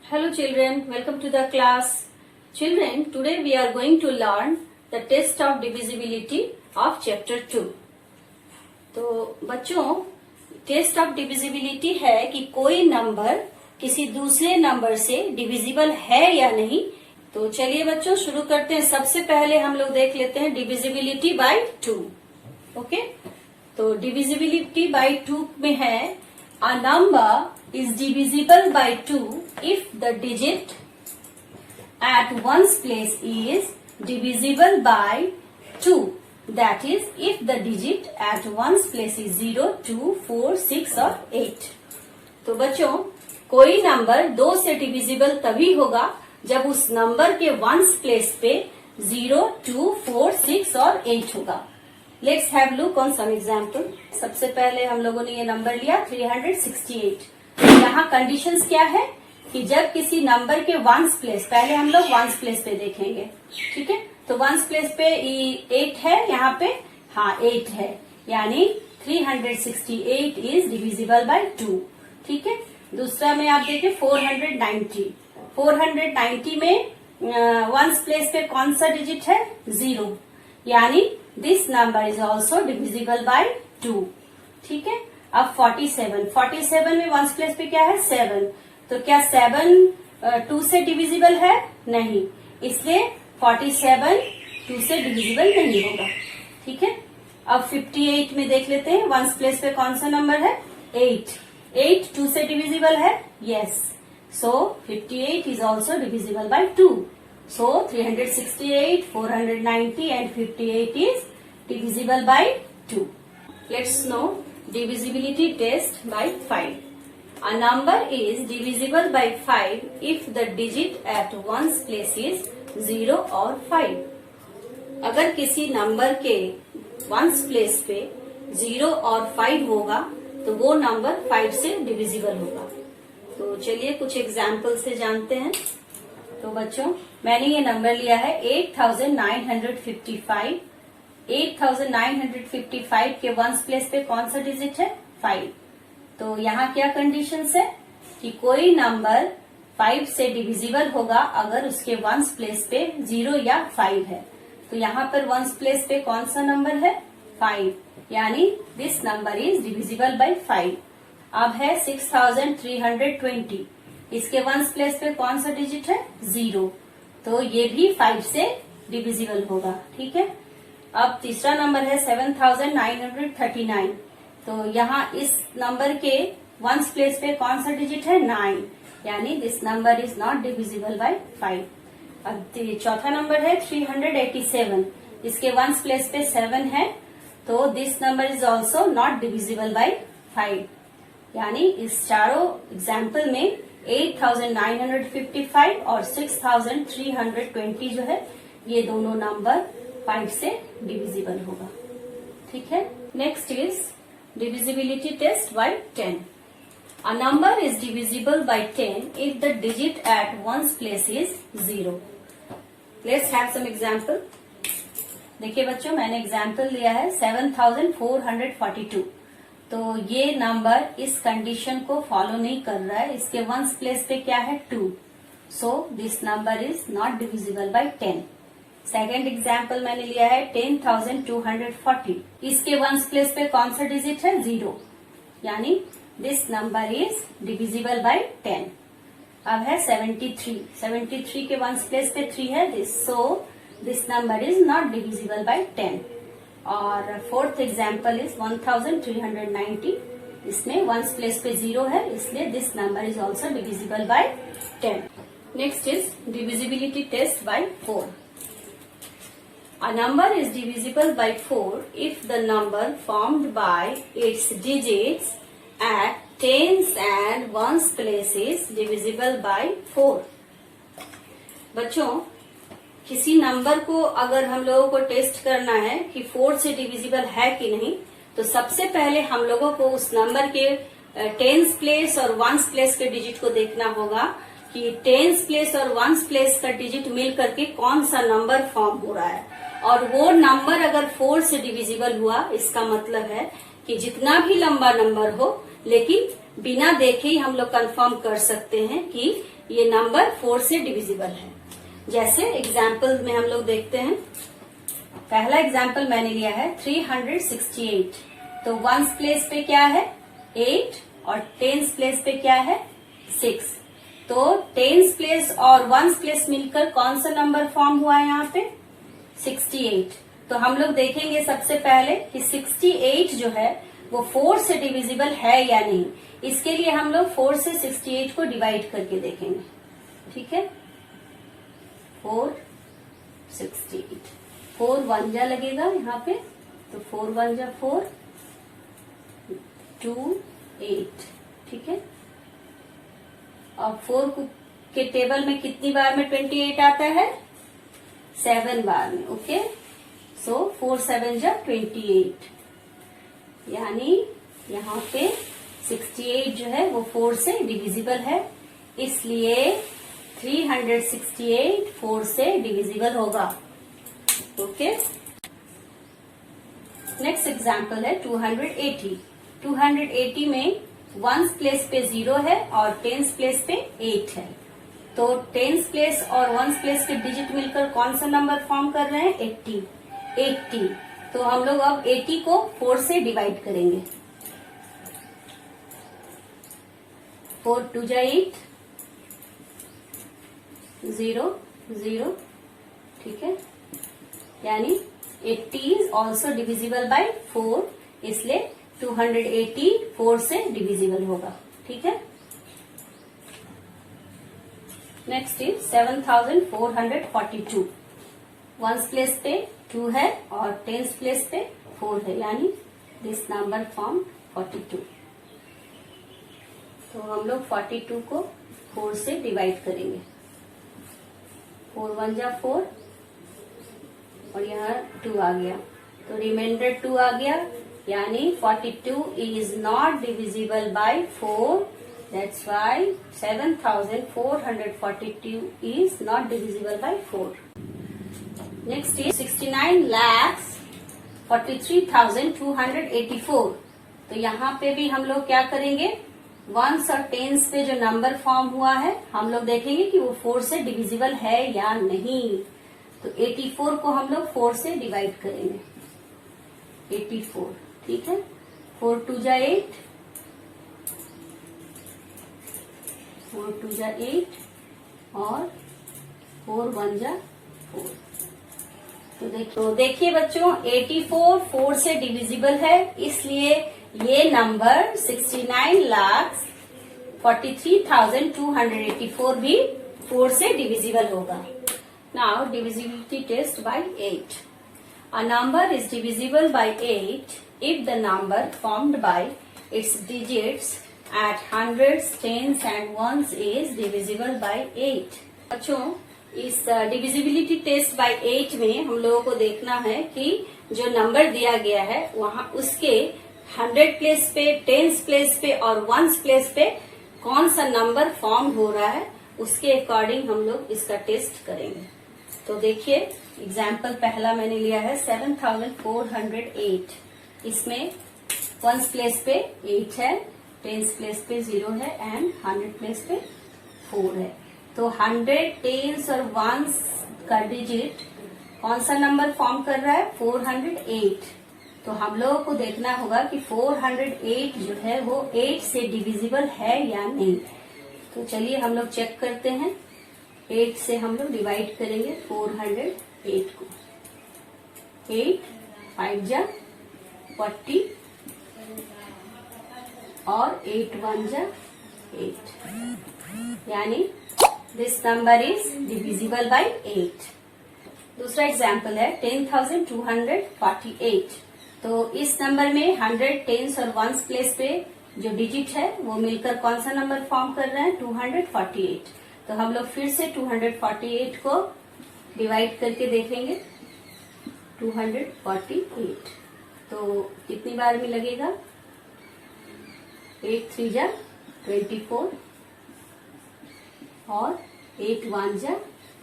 Hello children, welcome to the class. Children, today we are going to learn the test of divisibility of chapter 2. तो बच्चों, test of divisibility है कि कोई number किसी दूसरे number से डिविजिबल है या नहीं। तो चलिए बच्चों शुरू करते हैं। सबसे पहले हम लोग देख लेते हैं डिविजिबिलिटी बाय 2। ओके, तो डिविजिबिलिटी बाय 2 में है a number is divisible by 2 if the digit at one's place is divisible by 2. That is, if the digit at one's place is 0, 2, 4, 6 और 8. तो बच्चों, कोई नंबर 2 से डिविजिबल तभी होगा जब उस नंबर के वंस प्लेस पे 0, 2, 4, 6 और 8 होगा। Let's have look on some example. सबसे पहले हम लोगों ने ये नंबर लिया 368। यहाँ कंडीशंस क्या है कि जब किसी नंबर के वंस प्लेस, पहले हम लोग वंस प्लेस पे देखेंगे, ठीक है। तो वंस प्लेस पे 8 है, यहाँ पे हाँ 8 है, यानी 368 इज डिविजिबल बाय 2, ठीक है। दूसरा में आप देखें 490। 490 में वंस प्लेस पे कौन सा डिजिट है? 0, यानी this number is also divisible bye 2, ठीक है। अब 47 में वंस प्लेस पे क्या है? 7। तो क्या 7 2 से डिविजिबल है? नहीं, इसलिए 47 2 से डिविजिबल नहीं होगा, ठीक है। अब 58 में देख लेते हैं वंस प्लेस पे कौन सा नंबर है? 8। 8 2 से डिविजिबल है? Yes, so 58 is also divisible bye 2. So 368, 490 and 58 is divisible by 2. Let's know divisibility test by 5. A number is divisible by 5 if the digit at one's place is 0 or 5. अगर किसी number के ones place पे 0 और 5 होगा तो वो number 5 से divisible होगा। तो चलिए कुछ एग्जाम्पल से जानते हैं। तो बच्चों, मैंने ये नंबर लिया है 8955। 8955 के वंस प्लेस पे कौन सा डिजिट है? 5। तो यहाँ क्या कंडीशंस है कि कोई नंबर 5 से डिविजिबल होगा अगर उसके वंस प्लेस पे 0 या 5 है। तो यहाँ पर वंस प्लेस पे कौन सा नंबर है? 5, यानी this number is divisible bye 5। अब है 6320। इसके वंस प्लेस पे कौन सा डिजिट है? 0, तो ये भी 5 से डिविजिबल होगा, ठीक है। अब तीसरा नंबर है 7939। तो यहाँ इस नंबर के वंस प्लेस पे कौन सा डिजिट है? 9, यानी this number is not divisible by 5। अब चौथा नंबर है 387। इसके वंस प्लेस पे 7 है, तो this number is also not divisible by 5, यानी इस चारों एग्जाम्पल में 8955 और 6320 जो है, ये दोनों नंबर 5 से डिविजिबल होगा, ठीक है। Next is divisibility test by 10। A number is divisible by 10 if the digit at ones place is 0। Let's have some example. देखिए बच्चों, मैंने एग्जाम्पल लिया है 7442। तो ये नंबर इस कंडीशन को फॉलो नहीं कर रहा है। इसके वंस प्लेस पे क्या है? 2, so this number is not divisible by 10। Second example मैंने लिया है 10240। इसके वंस प्लेस पे कौन सा डिजिट है? 0, यानी this number is divisible by 10। अब है 73 के वंस प्लेस पे 3 है, so this number is not divisible by 10। और फोर्थ एग्जाम्पल इज 1390। इसमें वंस प्लेस पे 0 है, इसलिए this number is also divisible by 10। Next is divisibility test by 4। A number is divisible by 4 if the number formed by its digits at tens and ones place is divisible by 4। बच्चों, किसी number को अगर हम लोगों को test करना है कि 4 से डिविजिबल है कि नहीं, तो सबसे पहले हम लोगों को उस नंबर के टेंस प्लेस और वंस प्लेस के डिजिट को देखना होगा कि टेंस प्लेस और वंस प्लेस का डिजिट मिल करके कौन सा नंबर फॉर्म हो रहा है। और वो नंबर अगर 4 से डिविजिबल हुआ, इसका मतलब है कि जितना भी लंबा नंबर हो, लेकिन बिना देखे ही हम लोग कंफर्म कर सकते हैं कि ये नंबर 4 से डिविजिबल है। जैसे एग्जाम्पल में हम लोग देखते हैं। पहला एग्जाम्पल मैंने लिया है 368। तो वंस प्लेस पे क्या है 8 और टेंस प्लेस पे क्या है 6। तो टेंस प्लेस और वंस प्लेस मिलकर कौन सा नंबर फॉर्म हुआ है यहाँ पे 68। तो हम लोग देखेंगे सबसे पहले कि 68 जो है वो 4 से डिविजिबल है या नहीं। इसके लिए हम लोग 4 से 68 को डिवाइड करके देखेंगे। ठीक है, 4 68 4 1 जा लगेगा यहाँ पे, तो 4 1 जा 4 2 8। ठीक है, अब 4 के टेबल में कितनी बार में 28 आता है 7 बार में। ओके, सो 4 7 जा 28, यानी यहाँ पे 68 जो है वो 4 से डिविजिबल है, इसलिए 368 4 से डिविजिबल होगा। ओके, नेक्स्ट एग्जाम्पल है 280। 280 में वंस प्लेस पे 0 है और टेंस प्लेस पे 8 है। तो टेंस प्लेस और वंस प्लेस के डिजिट मिलकर कौन सा नंबर फॉर्म कर रहे हैं 80। तो हम लोग अब 80 को 4 से डिवाइड करेंगे। 4 2 जा 8 0 0। ठीक है, यानी 80 इज ऑल्सो डिविजिबल बाय 4, इसलिए 280 4 से डिविजिबल होगा। ठीक है, नेक्स्ट इज 7442। वंस प्लेस पे 2 है और टेंस प्लेस पे 4 है, यानी दिस नंबर फॉर्म 42। तो हम लोग 42 को 4 से डिवाइड करेंगे। 4 1 जा 4 और यहाँ 2 आ गया, तो रिमाइंडर 2 आ गया, यानी 42 is not divisible by 4। That's why 7442 is not divisible by 4। Next is 69,43,284। तो यहाँ पे भी हम लोग क्या करेंगे, वंस और टेंस पे जो नंबर फॉर्म हुआ है हम लोग देखेंगे कि वो 4 से डिविजिबल है या नहीं। तो 84 को हम लोग 4 से डिवाइड करेंगे। 84, ठीक है, 4 2 जा 8 4 2 जा 8 और 4 1 जा 4। तो देखिए बच्चों 84 4 से डिविजिबल है, इसलिए ये नंबर 69,43,284 भी 4 से डिविजिबल होगा। Now divisibility test by 8। A number is divisible by 8 if the number formed by its digits at hundreds, tens and ones is divisible by 8। बच्चों इस डिविजिबिलिटी टेस्ट बाय 8 में हम लोगों को देखना है कि जो नंबर दिया गया है वहाँ उसके 100 प्लेस पे, टेंस प्लेस पे और वंस प्लेस पे कौन सा नंबर फॉर्म हो रहा है, उसके अकॉर्डिंग हम लोग इसका टेस्ट करेंगे। तो देखिए एग्जाम्पल पहला मैंने लिया है 7408। इसमें वंस प्लेस पे 8 है, टेंस प्लेस पे 0 है एंड 100 प्लेस पे 4 है। तो 100, टेंस और वंस का डिजिट कौन सा नंबर फॉर्म कर रहा है 408। तो हम लोगों को देखना होगा कि 408 जो है वो 8 से डिविजिबल है या नहीं। तो चलिए हम लोग चेक करते हैं। 8 से हम लोग डिवाइड करेंगे 408 को। 8 5 जा 40 और 8 1 जा 8, यानी this number is divisible bye 8। दूसरा एग्जाम्पल है 10,248। तो इस नंबर में 100, टेंस और वंस प्लेस पे जो डिजिट है वो मिलकर कौन सा नंबर फॉर्म कर रहे हैं 248। तो हम लोग फिर से 248 को डिवाइड करके देखेंगे। 248 तो कितनी बार में लगेगा 8 3 जा 24 और 8 1 जा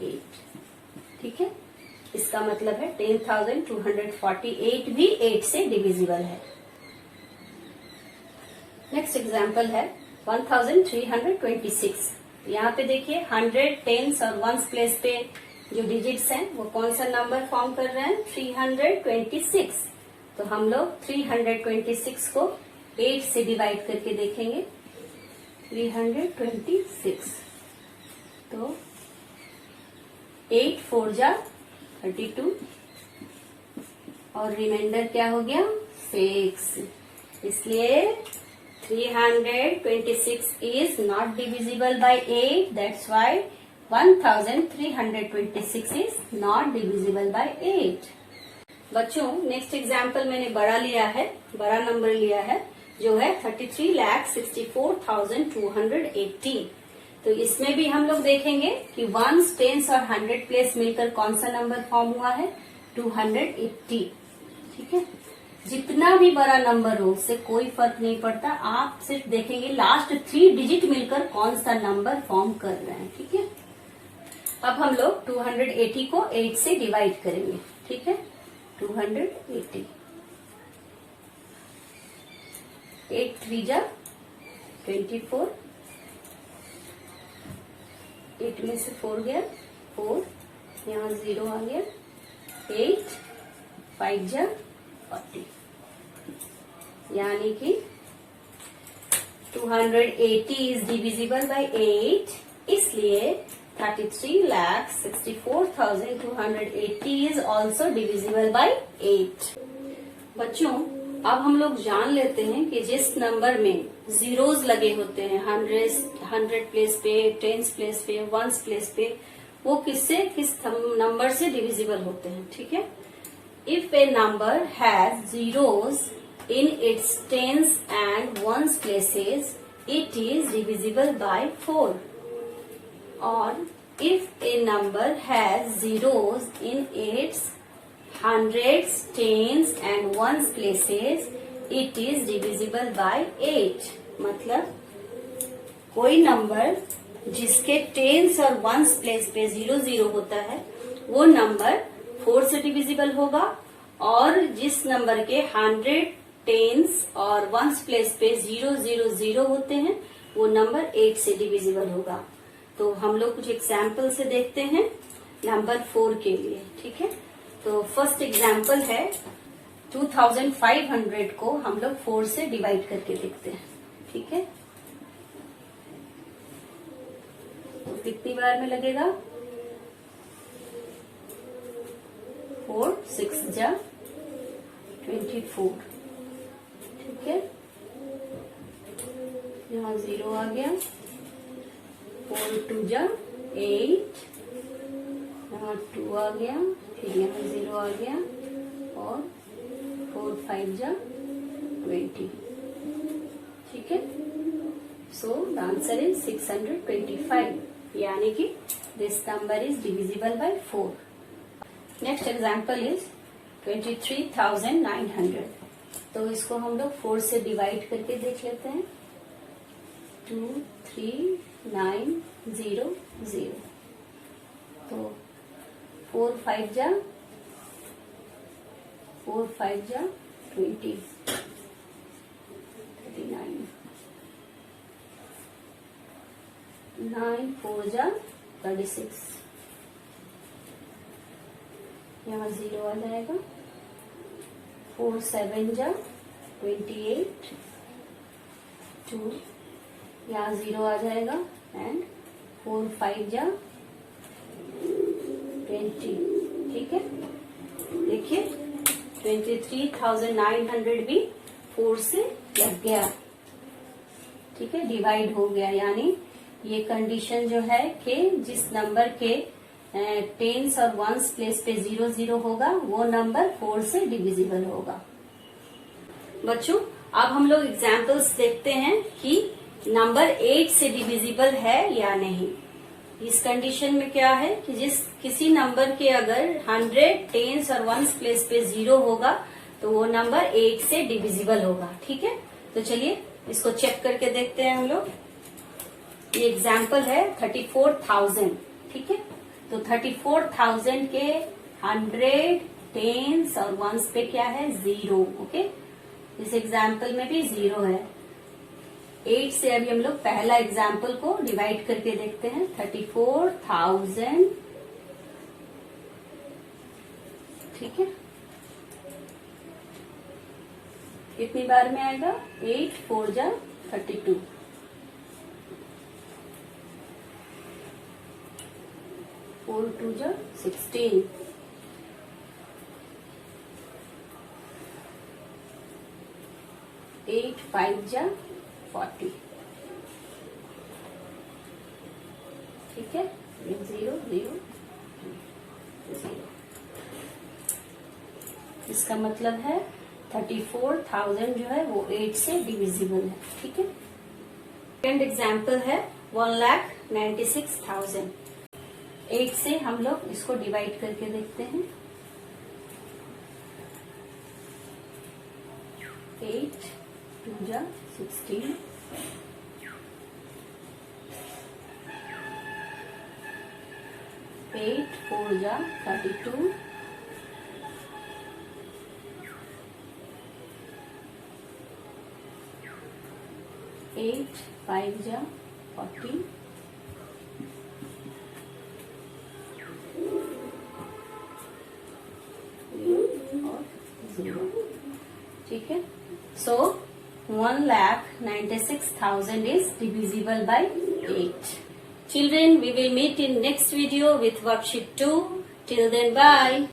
8। ठीक है, इसका मतलब है 10,248 भी 8 से डिविजिबल है। नेक्स्ट एग्जाम्पल है 1326। यहाँ पे देखिए 100 टेंस और वंस प्लेस पे जो डिजिट्स हैं वो कौन सा नंबर फॉर्म कर रहे हैं, 326। तो हम लोग 326 को 8 से डिवाइड करके देखेंगे। 326 तो 8 4 जा 32 और रिमाइंडर क्या हो गया 6। इसलिए 326 is not divisible by 8. That's why 1326 is not divisible by 8. बच्चों नेक्स्ट एग्जाम्पल मैंने बड़ा लिया है, बड़ा नंबर लिया है जो है 33,64,280। तो इसमें भी हम लोग देखेंगे कि वंस, टेंस और 100 प्लेस मिलकर कौन सा नंबर फॉर्म हुआ है, 280। ठीक है, जितना भी बड़ा नंबर हो उससे कोई फर्क नहीं पड़ता, आप सिर्फ देखेंगे लास्ट 3 डिजिट मिलकर कौन सा नंबर फॉर्म कर रहे हैं। ठीक है, अब हम लोग 280 को 8 से डिवाइड करेंगे। ठीक है, 280 8 3 जा 24, 8 में से 4 गया 4, यहाँ 0 आ गया, 8 5 जा 40, यानी कि 280 इज डिविजिबल बाय 8, इसलिए 33,64,280 इज ऑल्सो डिविजिबल बाय 8। बच्चों अब हम लोग जान लेते हैं कि जिस नंबर में जीरोस लगे होते हैं 100 प्लेस पे, टेंस प्लेस पे, वंस प्लेस पे, वो किस नंबर से डिविजिबल होते हैं। ठीक है, if a number has zeros in its tens and ones places, it is divisible by 4. Or if a number has zeros in its hundreds, tens and ones places, it is divisible by 8. मतलब कोई number जिसके tense और ones place पे 0 होता है वो number 4 से divisible होगा, और जिस नंबर के 100 टेंस और वंस प्लेस पे 0 होते हैं वो नंबर 8 से डिविजिबल होगा। तो हम लोग कुछ एग्जाम्पल से देखते हैं नंबर 4 के लिए। ठीक है, तो फर्स्ट एग्जाम्पल है 2500 को हम लोग 4 से डिवाइड करके देखते हैं। ठीक है, तो कितनी बार में लगेगा, 4 6 जा 24। ठीक है, यहाँ 0 आ गया, 4 2 जा 8, यहाँ 2 आ गया, फिर यहाँ 0 आ गया, और 4 5 जा 20। ठीक है, सो द आंसर इज 625, यानी कि this number is divisible by 4। Next example is 23,900। तो इसको हम लोग 4 से डिवाइड करके देख लेते हैं। 23900, तो 4 5 जा 20, 39, 9 4 जा 36, यहाँ 0 आ जाएगा, 4 7 जा 28, 2 यहाँ 0 आ जाएगा, एंड 4 5 जा 20। ठीक है, देखिए 23,900 भी 4 से लग गया। ठीक है, डिवाइड हो गया, यानी ये कंडीशन जो है कि जिस नंबर के टेंस और वंस प्लेस पे 0 होगा वो नंबर 4 से डिविजिबल होगा। बच्चों अब हम लोग एग्जाम्पल्स देखते हैं कि नंबर 8 से डिविजिबल है या नहीं। इस कंडीशन में क्या है कि किसी नंबर के अगर 100 टेंस और वंस प्लेस पे 0 होगा तो वो नंबर 8 से डिविजिबल होगा। ठीक है, तो चलिए इसको चेक करके देखते हैं हम लोग। ये एग्जाम्पल है 34,000। ठीक है, तो 34,000 के 100 टेंस और वंस पे क्या है 0। ओके, इस एग्जाम्पल में भी 0 है। 8 से अभी हम लोग पहला एग्जाम्पल को डिवाइड करके देखते हैं। 34,000, ठीक है। कितनी बार में आएगा? 8 4 जा 32, 4 2 जा 16, 8 5 जा 40, ठीक है। 0 0 0, इसका मतलब है 34,000 जो है वो 8 से डिविजिबल है, ठीक है। सेकंड एग्जाम्पल है 1,96,000। 8 से हम लोग इसको डिवाइड करके देखते हैं। 8 2 जा 16, 8 4 जा 32, 8 5 जा 40, और 0, ठीक है। So 1,96,000 is divisible by 8. Children, we will meet in next video with worksheet 2. Till then, bye.